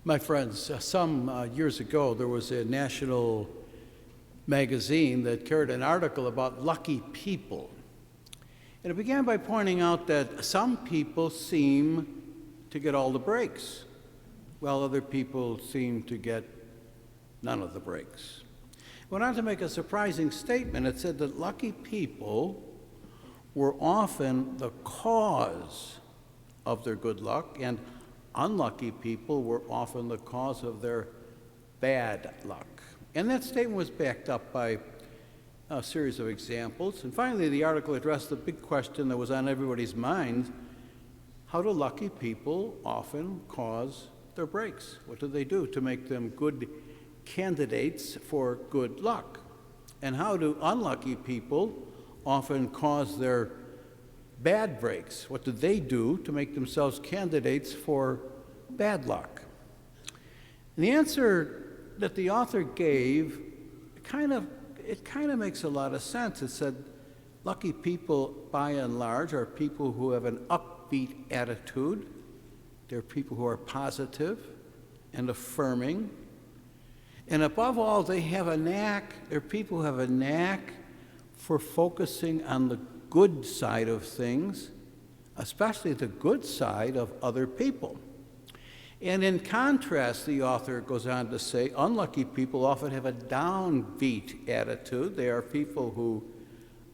My friends, some years ago, there was a national magazine that carried an article about lucky people. And it began by pointing out that some people seem to get all the breaks, while other people seem to get none of the breaks. It went on to make a surprising statement. It said that lucky people were often the cause of their good luck, and unlucky people were often the cause of their bad luck. And that statement was backed up by a series of examples. And finally, the article addressed the big question that was on everybody's mind: how do lucky people often cause their breaks? What do they do to make them good candidates for good luck? And how do unlucky people often cause their bad breaks? What do they do to make themselves candidates for bad luck? And the answer that the author gave kind of makes a lot of sense. It said lucky people, by and large, are people who have an upbeat attitude. They're people who are positive and affirming. And above all, they're people who have a knack for focusing on the good side of things, especially the good side of other people. And in contrast, the author goes on to say, unlucky people often have a downbeat attitude. They are people who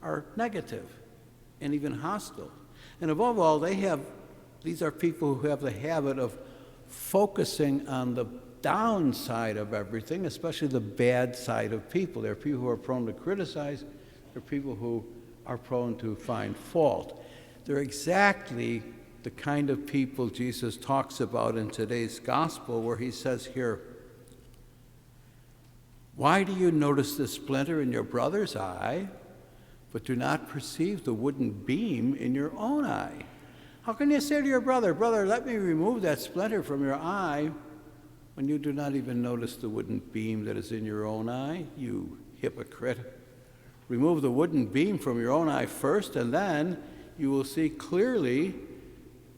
are negative and even hostile. And above all, these are people who have the habit of focusing on the downside of everything, especially the bad side of people. They're people who are prone to criticize. They're people who are prone to find fault. They're exactly the kind of people Jesus talks about in today's gospel, where he says here, "Why do you notice the splinter in your brother's eye, but do not perceive the wooden beam in your own eye? How can you say to your brother, 'Brother, let me remove that splinter from your eye,' when you do not even notice the wooden beam that is in your own eye? You hypocrite. Remove the wooden beam from your own eye first, and then you will see clearly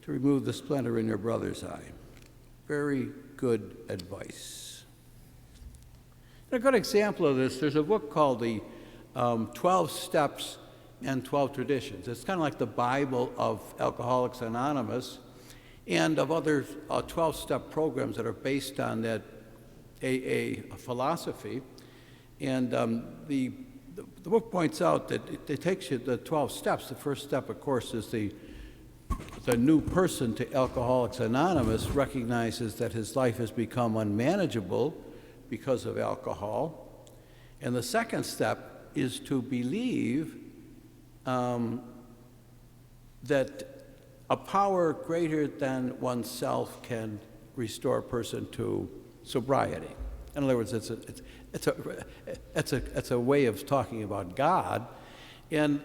to remove the splinter in your brother's eye." Very good advice. A good example of this, there's a book called the 12 Steps and 12 Traditions. It's kind of like the Bible of Alcoholics Anonymous and of other 12-step programs that are based on that AA philosophy. And the book points out that it takes you the 12 steps. The first step, of course, is the new person to Alcoholics Anonymous recognizes that his life has become unmanageable because of alcohol. And the second step is to believe that a power greater than oneself can restore a person to sobriety. In other words, it's a way of talking about God. And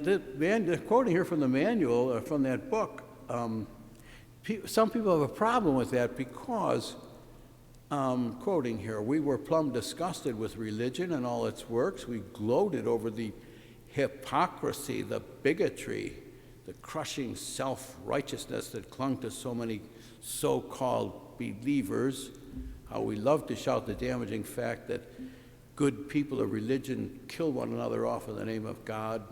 quoting here from the manual, from that book, some people have a problem with that because, quoting here, "We were plumb disgusted with religion and all its works. We gloated over the hypocrisy, the bigotry, the crushing self-righteousness that clung to so many so-called believers. How we love to shout the damaging fact that good people of religion kill one another off in the name of God.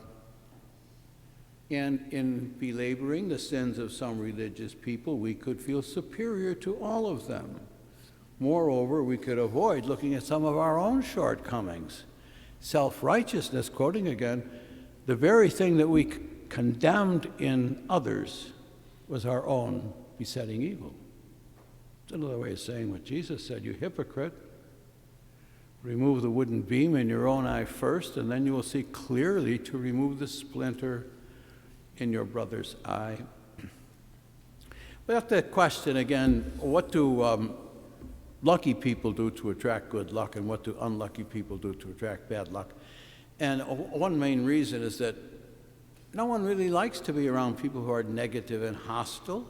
And in belaboring the sins of some religious people, we could feel superior to all of them. Moreover, we could avoid looking at some of our own shortcomings. Self-righteousness," quoting again, "the very thing that we condemned in others was our own besetting evil." It's another way of saying what Jesus said: "You hypocrite, remove the wooden beam in your own eye first, and then you will see clearly to remove the splinter in your brother's eye." We have to question again, what do lucky people do to attract good luck, and what do unlucky people do to attract bad luck? And one main reason is that no one really likes to be around people who are negative and hostile.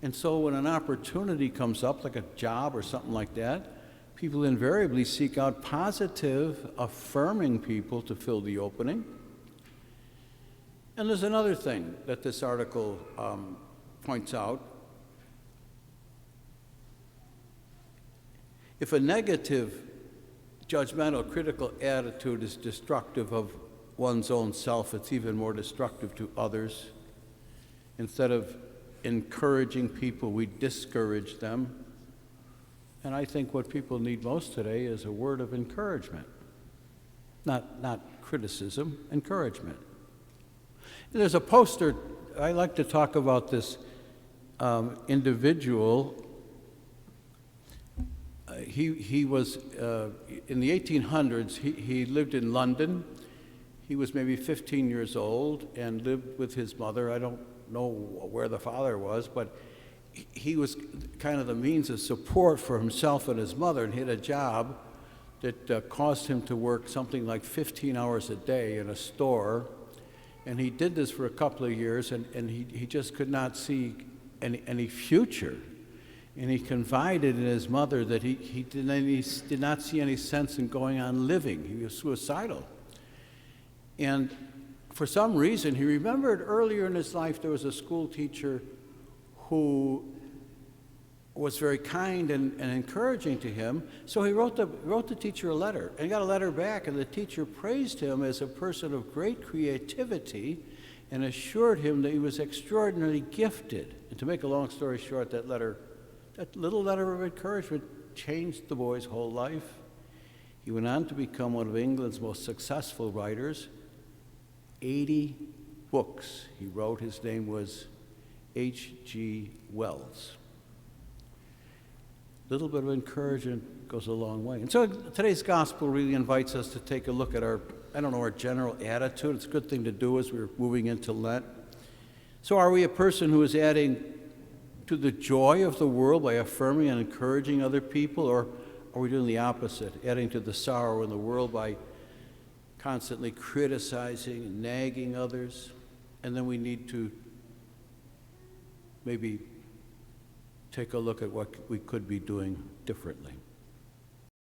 And so when an opportunity comes up, like a job or something like that, people invariably seek out positive, affirming people to fill the opening. And there's another thing that this article points out. If a negative, judgmental, critical attitude is destructive of one's own self, it's even more destructive to others. Instead of encouraging people, we discourage them. And I think what people need most today is a word of encouragement. Not criticism, encouragement. There's a poster, I like to talk about this individual. He was, in the 1800s, he lived in London. He was maybe 15 years old and lived with his mother. I don't know where the father was, but he was kind of the means of support for himself and his mother, and he had a job that caused him to work something like 15 hours a day in a store. And he did this for a couple of years, and he just could not see any future. And he confided in his mother that he did not see any sense in going on living. He was suicidal. And for some reason, he remembered earlier in his life there was a school teacher who was very kind and encouraging to him. So he wrote the teacher a letter, and got a letter back, and the teacher praised him as a person of great creativity and assured him that he was extraordinarily gifted. And to make a long story short, that little letter of encouragement changed the boy's whole life. He went on to become one of England's most successful writers. 80 books he wrote. His name was H.G. Wells. A little bit of encouragement goes a long way. And so today's gospel really invites us to take a look at our general attitude. It's a good thing to do as we're moving into Lent. So are we a person who is adding to the joy of the world by affirming and encouraging other people, or are we doing the opposite, adding to the sorrow in the world by constantly criticizing and nagging others? And then we need to maybe take a look at what we could be doing differently.